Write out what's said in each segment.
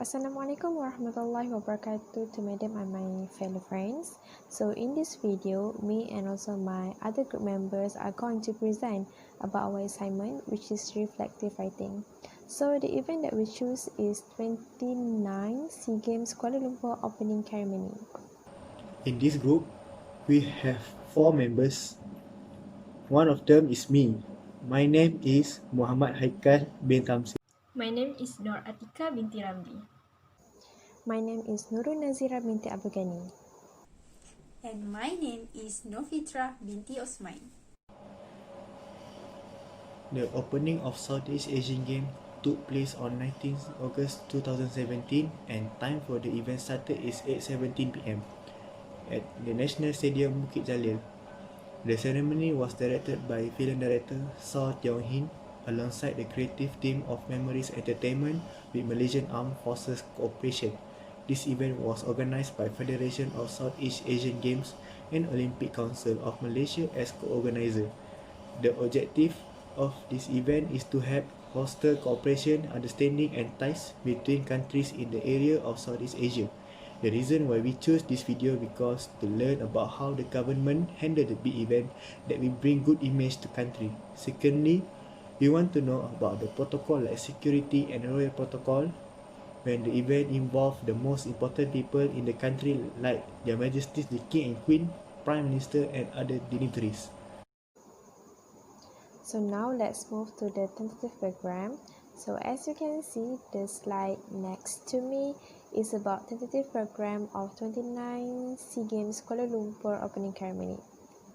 Assalamualaikum warahmatullahi wabarakatuh to madam and my fellow friends. So in this video, me and also my other group members are going to present about our assignment, which is reflective writing. So the event that we choose is 29 SEA Games Kuala Lumpur opening ceremony. In this group, we have 4 members. One of them is me. My name is Muhammad HAIKAL bin TAMSIR. My name is ATIKAH binti RAMLE. My name is Nurul Nazira binti ABDUL. And my name is FITRAH binti OSMAN. The opening of Southeast Asian Games took place on 19 August 2017 and time for the event started is 8:17 p.m. at the National Stadium Bukit Jalil. The ceremony was directed by film director Saw Tiong Hin alongside the creative team of Memories Entertainment with Malaysian Armed Forces Cooperation. This event was organised by Federation of Southeast Asian Games and Olympic Council of Malaysia as co-organizer. The objective of this event is to help foster cooperation, understanding and ties between countries in the area of Southeast Asia. The reason why we chose this video because to learn about how the government handle the big event that will bring good image to country. Secondly, we want to know about the protocol like security and royal protocol when the event involve the most important people in the country like Their Majesties the King and Queen, Prime Minister and other dignitaries. So now let's move to the tentative program. So as you can see, the slide next to me is about tentative program of 29 SEA Games Kuala Lumpur opening ceremony.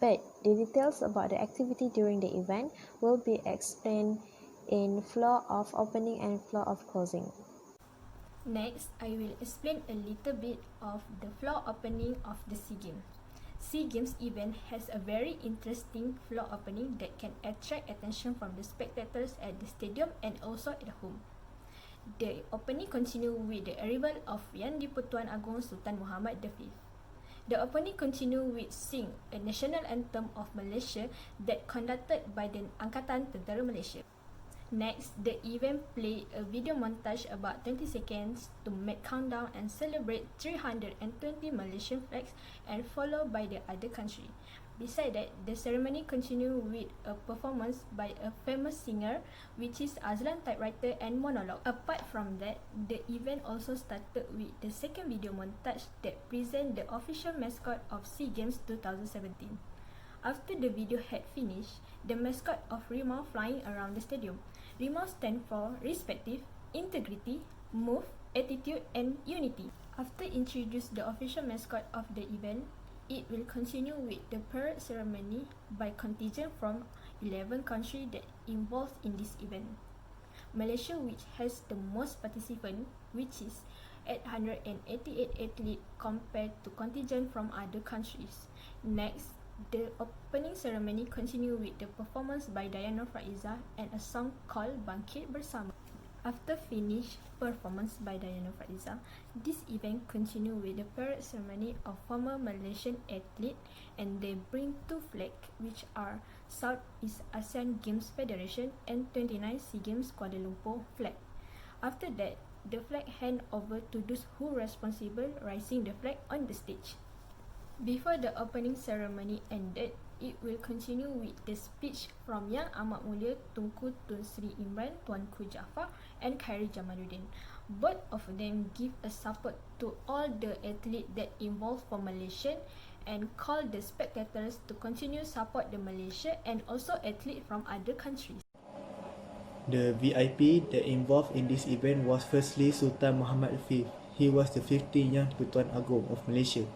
But the details about the activity during the event will be explained in floor of opening and floor of closing. Next, I will explain a little bit of the floor opening of the SEA Games. SEA Games event has a very interesting floor opening that can attract attention from the spectators at the stadium and also at home. The opening continue with the arrival of Yang di-Pertuan Agong Sultan Muhammad V. The opening continue with Sing, a national anthem of Malaysia that conducted by the Angkatan Tentera Malaysia. Next, the event play a video montage about 20 seconds to make countdown and celebrate 320 Malaysian flags and followed by the other country. Besides that, the ceremony continue with a performance by a famous singer which is Azlan typewriter and monologue. Apart from that, the event also started with the second video montage that present the official mascot of SEA Games 2017. After the video had finished, the mascot of Rimau flying around the stadium. Rimau stand for respective, integrity, move, attitude and unity. After introduce the official mascot of the event, it will continue with the parade ceremony by contingent from 11 countries that involved in this event. Malaysia, which has the most participants, which is 888 athletes compared to contingent from other countries. Next, the opening ceremony continue with the performance by Diana Faiza and a song called Bangkit Bersama. After finish performance by Diana Faiza, this event continue with the parade ceremony of former Malaysian athlete and they bring 2 flags which are Southeast Asian Games Federation and 29 SEA Games Kuala Lumpur flag. After that, the flag hand over to those who responsible raising the flag on the stage. Before the opening ceremony ended, it will continue with the speech from Yang Amat Mulia Tunku Tun Sri Imran Tuanku Jaafar and Khairi Jamaluddin. Both of them give a support to all the athletes that involved for Malaysia and call the spectators to continue support the Malaysia and also athletes from other countries. The VIP that involved in this event was firstly Sultan Muhammad V. He was the 15th Yang di-Pertuan Agong of Malaysia.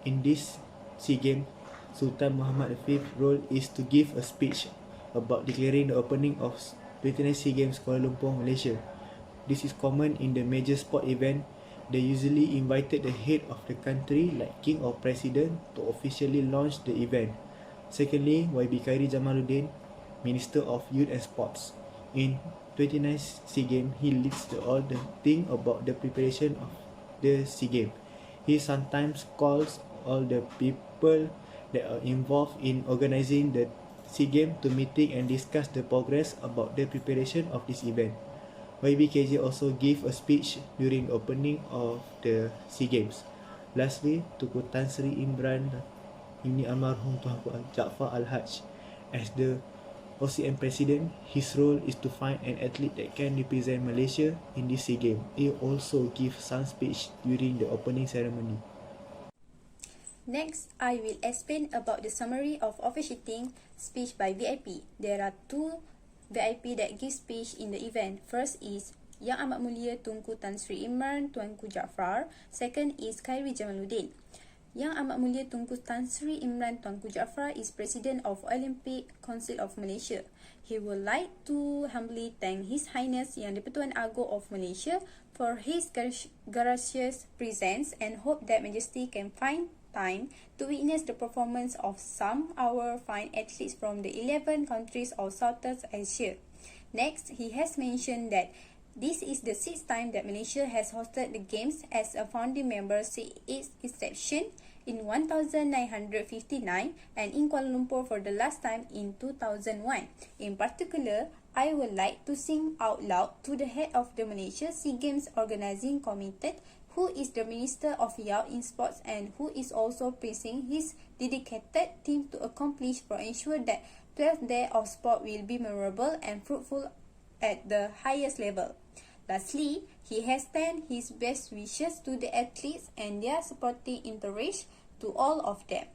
In this SEA Games, Sultan Muhammad V's role is to give a speech about declaring the opening of 29 SEA Games Kuala Lumpur, Malaysia. This is common in the major sport event. They usually invited the head of the country like king or president to officially launch the event. Secondly, YB Khairi Jamaluddin, Minister of Youth and Sports. In 29 SEA Games, he leads all the thing about the preparation of the SEA Games. He sometimes calls all the people that are involved in organizing the SEA Games to meeting and discuss the progress about the preparation of this event. YBKJ also gave a speech during the opening of the SEA Games. Lastly, Tunku Tan Sri Imran Ini Almarhum Tuanku Jaafar Al-Haj as the OCM President. His role is to find an athlete that can represent Malaysia in this SEA Games. He also gave some speech during the opening ceremony. Next, I will explain about the summary of officiating speech by VIP. There are two VIP that give speech in the event. First is Yang Amat Mulia Tunku Tan Sri Imran Tuanku Jaafar. Second is Khairi Jamaluddin. Yang Amat Mulia Tunku Tan Sri Imran Tuanku Jaafar is President of Olympic Council of Malaysia. He would like to humbly thank His Highness Yang di-Pertuan Agong of Malaysia for his gracious presence and hope that Majesty can find time to witness the performance of some our fine athletes from the 11 countries of Southeast Asia. Next, he has mentioned that this is the 6th time that Malaysia has hosted the Games as a founding member since its inception in 1959 and in Kuala Lumpur for the last time in 2001. In particular, I would like to sing out loud to the head of the Malaysia SEA Games Organising Committee, who is the Minister of Youth in Sports and who is also praising his dedicated team to accomplish for ensure that 12th day of sport will be memorable and fruitful at the highest level. Lastly, he has sent his best wishes to the athletes and their supporting entourage to all of them.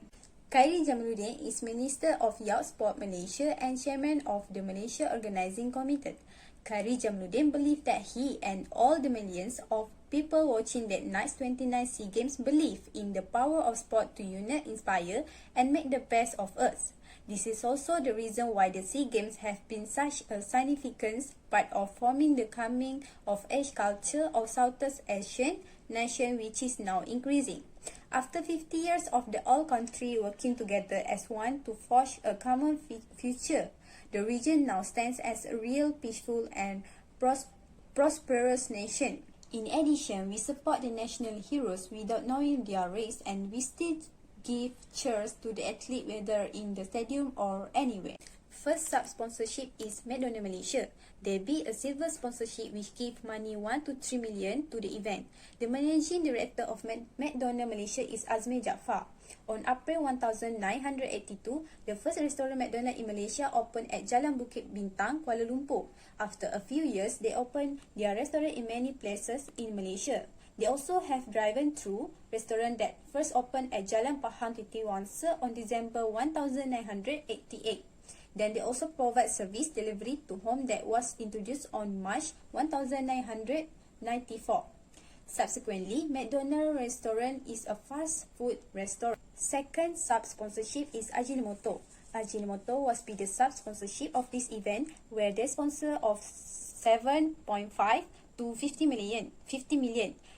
Khairi Jamaluddin is Minister of Youth Sport Malaysia and Chairman of the Malaysia Organising Committee. Khairi Jamaluddin believes that he and all the millions of people watching that night's 29 SEA Games believe in the power of sport to unite, inspire and make the best of us. This is also the reason why the SEA Games have been such a significant part of forming the coming of age culture of Southeast Asian nation, which is now increasing. After 50 years of the all country working together as one to forge a common future, the region now stands as a real peaceful and prosperous nation. In addition, we support the national heroes without knowing their race, and we still give cheers to the athlete whether in the stadium or anywhere. First sub-sponsorship is McDonald's Malaysia. There be a silver sponsorship which give money 1 to 3 million to the event. The managing director of McDonald's Malaysia is Azmi Jaafar. On April 1982, the first restaurant McDonald's in Malaysia opened at Jalan Bukit Bintang, Kuala Lumpur. After a few years, they opened their restaurant in many places in Malaysia. They also have driven-through restaurant that first opened at Jalan Pahang Titiwangsa on December 1988. Then they also provide service delivery to home that was introduced on March 1994. Subsequently, McDonald's restaurant is a fast food restaurant. Second sub-sponsorship is Ajinomoto. Ajinomoto was be the sub-sponsorship of this event, where they sponsor of 7.5 to 50 million.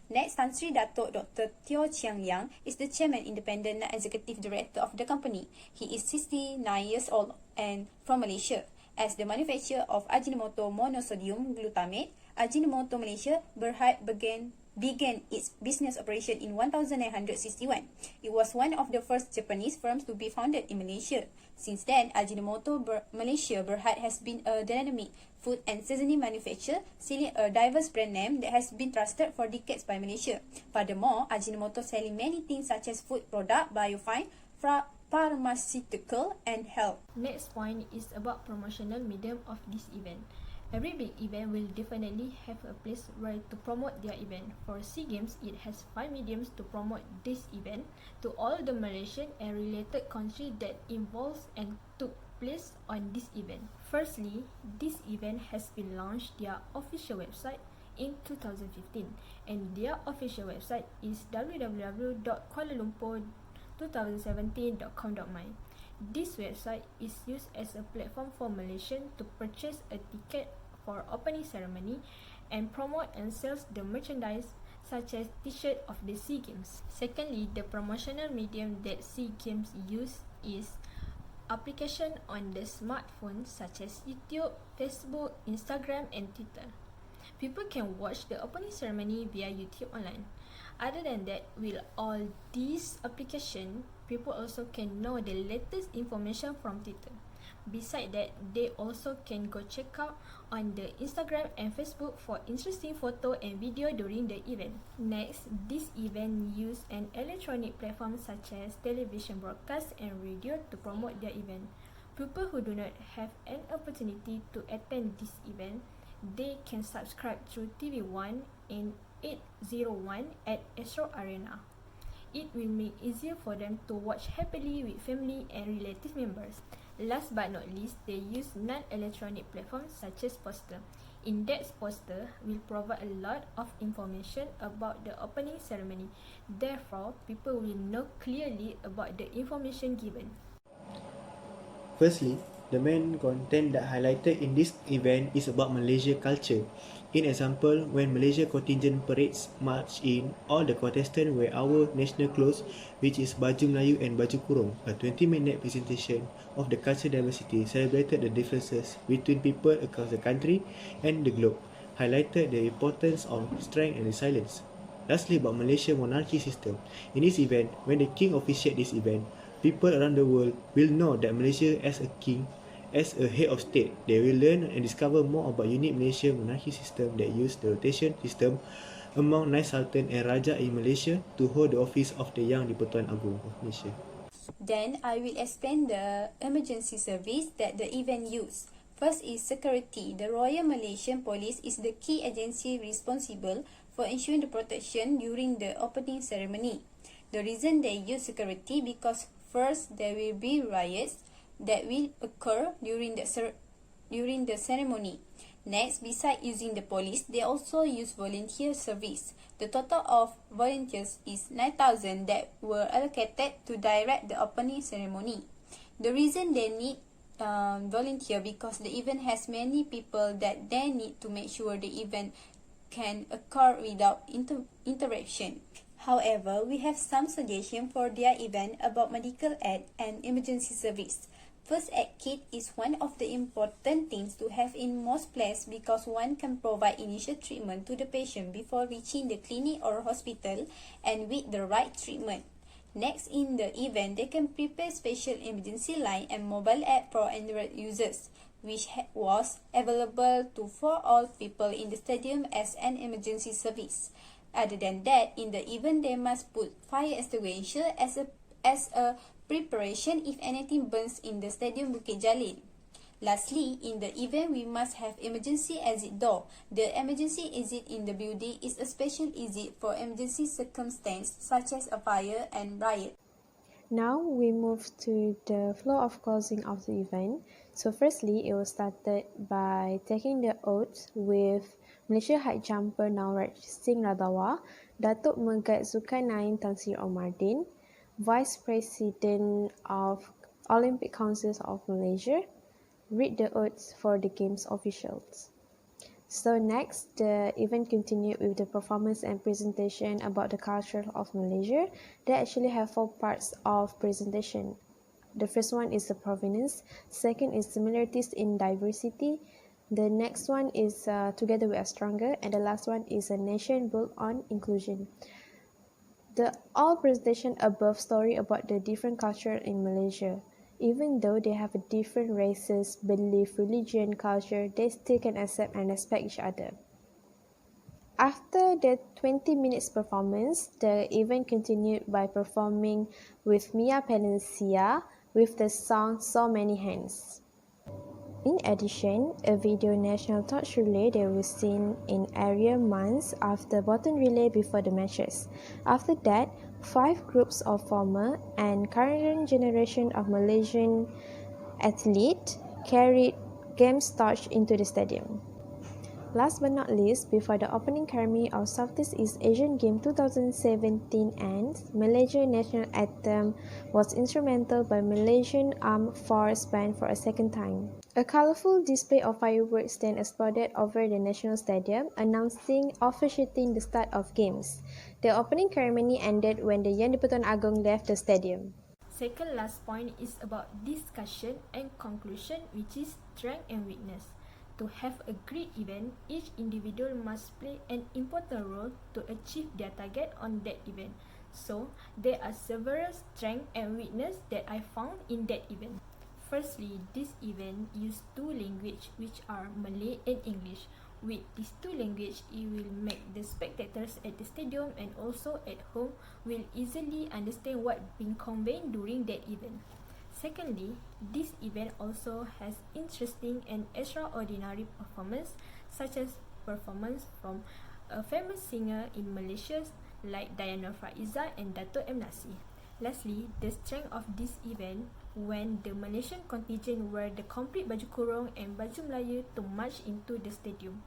Next, Tan Sri Datuk Dr. Teo Chiang Liang is the Chairman Independent Executive Director of the company. He is 69 years old and from Malaysia. As the manufacturer of Ajinomoto monosodium glutamate, Ajinomoto Malaysia Berhad began its business operation in 1961. It was one of the first Japanese firms to be founded in Malaysia. Since then, Ajinomoto Malaysia Berhad has been a dynamic food and seasoning manufacturer, selling a diverse brand name that has been trusted for decades by Malaysia. Furthermore, Ajinomoto selling many things such as food product, biofine, pharmaceutical and health. Next point is about promotional medium of this event. Every big event will definitely have a place where to promote their event. For SEA Games, it has 5 mediums to promote this event to all the Malaysian and related countries that involves and took place on this event. Firstly, this event has been launched their official website in 2015, and their official website is www.kualalumpur2017.com.my. This website is used as a platform for Malaysians to purchase a ticket for opening ceremony and promote and sell the merchandise such as t-shirt of the SEA Games. Secondly, the promotional medium that SEA Games use is application on the smartphone such as YouTube, Facebook, Instagram and Twitter. People can watch the opening ceremony via YouTube online. Other than that, with all these applications, people also can know the latest information from Twitter. Besides that, they also can go check out on the Instagram and Facebook for interesting photo and video during the event. Next, this event use an electronic platform such as television broadcast and radio to promote their event. People who do not have an opportunity to attend this event, they can subscribe through TV1 in 801 at Astro Arena. It will make easier for them to watch happily with family and relative members. Last but not least, they use non-electronic platforms such as poster. In-depth poster will provide a lot of information about the opening ceremony. Therefore, people will know clearly about the information given. Firstly, the main content that highlighted in this event is about Malaysia culture. In example, when Malaysia contingent parades march in, all the contestants wear our national clothes, which is baju Melayu and baju kurung. A 20-minute presentation of the cultural diversity celebrated the differences between people across the country and the globe, highlighted the importance of strength and resilience. Lastly, about Malaysia monarchy system. In this event, when the king officiates this event, people around the world will know that Malaysia as a king, as a head of state. They will learn and discover more about unique Malaysia monarchy system that use the rotation system among 9 Sultan and Raja in Malaysia to hold the office of the Yang di-Pertuan Agong of Malaysia. Then I will explain the emergency service that the event use. First is security. The Royal Malaysian Police is the key agency responsible for ensuring the protection during the opening ceremony. The reason they use security because first there will be riots that will occur during the ceremony. Next, besides using the police, they also use volunteer service. The total of volunteers is 9,000 that were allocated to direct the opening ceremony. The reason they need volunteer because the event has many people that they need to make sure the event can occur without interruption. However, we have some suggestions for their event about medical aid and emergency service. First aid kit is one of the important things to have in most places because one can provide initial treatment to the patient before reaching the clinic or hospital and with the right treatment. Next, in the event, they can prepare special emergency line and mobile app for Android users, which was available for all people in the stadium as an emergency service. Other than that, in the event, they must put fire extinguisher as a preparation if anything burns in the Stadium Bukit Jalil. Lastly, in the event, we must have emergency exit door. The emergency exit in the building is a special exit for emergency circumstances such as a fire and riot. Now we move to the flow of closing of the event. So firstly, it was started by taking the oath with Malaysia high jumper Nurul Singh Radawa, Datuk Megat Zulkarnain Tansir Omardin, Vice President of Olympic Council of Malaysia, read the oaths for the games officials. So next, the event continued with the performance and presentation about the culture of Malaysia. They actually have 4 parts of presentation. The first one is the provenance, second is similarities in diversity, the next one is together we are stronger, and the last one is a nation built on inclusion. The all presentation above story about the different culture in Malaysia. Even though they have a different races, belief, religion, culture, they still can accept and respect each other. After the 20 minutes performance, the event continued by performing with Mia Palencia with the song So Many Hands. In addition, a video national torch relay that was seen in area months after bottom relay before the matches. After that, 5 groups of former and current generation of Malaysian athletes carried games torch into the stadium. Last but not least, before the opening ceremony of Southeast East Asian Games 2017 ends, Malaysia national anthem was instrumental by Malaysian Armed Force Band for a second time. A colourful display of fireworks then exploded over the National Stadium, announcing officiating the start of games. The opening ceremony ended when the Yang di-Pertuan Agong left the stadium. Second last point is about discussion and conclusion, which is strength and weakness. To have a great event, each individual must play an important role to achieve their target on that event. So, there are several strengths and weaknesses that I found in that event. Firstly, this event uses two languages which are Malay and English. With these two languages, it will make the spectators at the stadium and also at home will easily understand what being conveyed during that event. Secondly, this event also has interesting and extraordinary performance, such as performance from a famous singer in Malaysia like Diana Faiza and Dato' M. Nasir. Lastly, the strength of this event when the Malaysian contingent wear the complete baju kurung and baju Melayu to march into the stadium.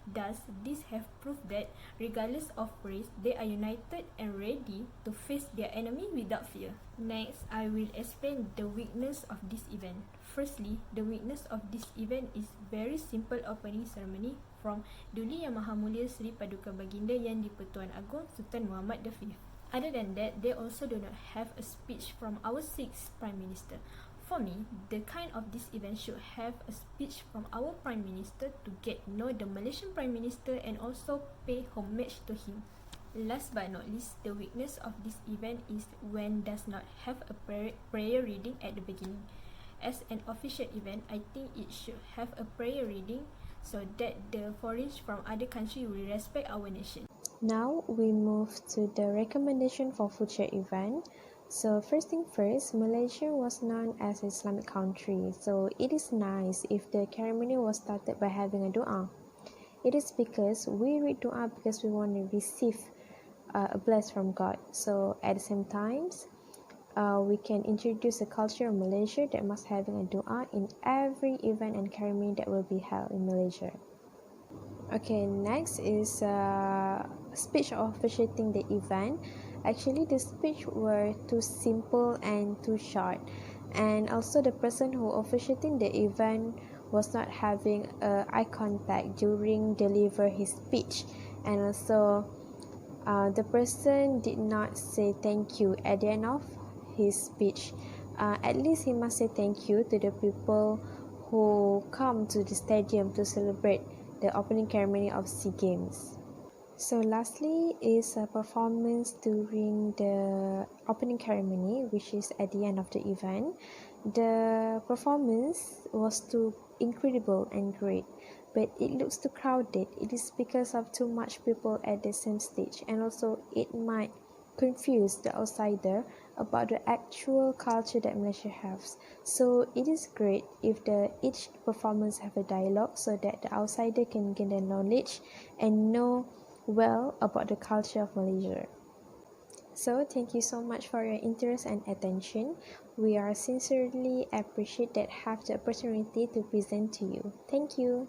Thus, this have proved that regardless of race, they are united and ready to face their enemy without fear. Next, I will explain the weakness of this event. Firstly, the weakness of this event is very simple opening ceremony from Duli Yang Maha Mulia Seri Paduka Baginda Yang di-Pertuan Agong Sultan Muhammad V. Other than that, they also do not have a speech from our sixth Prime Minister. For me, the kind of this event should have a speech from our Prime Minister to get know the Malaysian Prime Minister and also pay homage to him. Last but not least, the weakness of this event is when does not have a prayer reading at the beginning. As an official event, I think it should have a prayer reading so that the foreigners from other countries will respect our nation. Now we move to the recommendation for future event. So first thing first, Malaysia was known as an Islamic country, so it is nice if the ceremony was started by having a dua. It is because we read dua because we want to receive a bless from God. So at the same time, we can introduce a culture of Malaysia that must having a dua in every event and ceremony that will be held in Malaysia. Okay, next is speech officiating the event. Actually, the speech were too simple and too short, and also the person who officiating the event was not having eye contact during deliver his speech, and also the person did not say thank you at the end of his speech. At least he must say thank you to the people who come to the stadium to celebrate the opening ceremony of SEA Games. So lastly is a performance during the opening ceremony, which is at the end of the event. The performance was too incredible and great, but it looks too crowded. It is because of too much people at the same stage, and also it might confuse the outsider about the actual culture that Malaysia has. So it is great if each performance have a dialogue so that the outsider can gain the knowledge and know well about the culture of Malaysia. So thank you so much for your interest and attention. We are sincerely appreciate that have the opportunity to present to you. Thank you.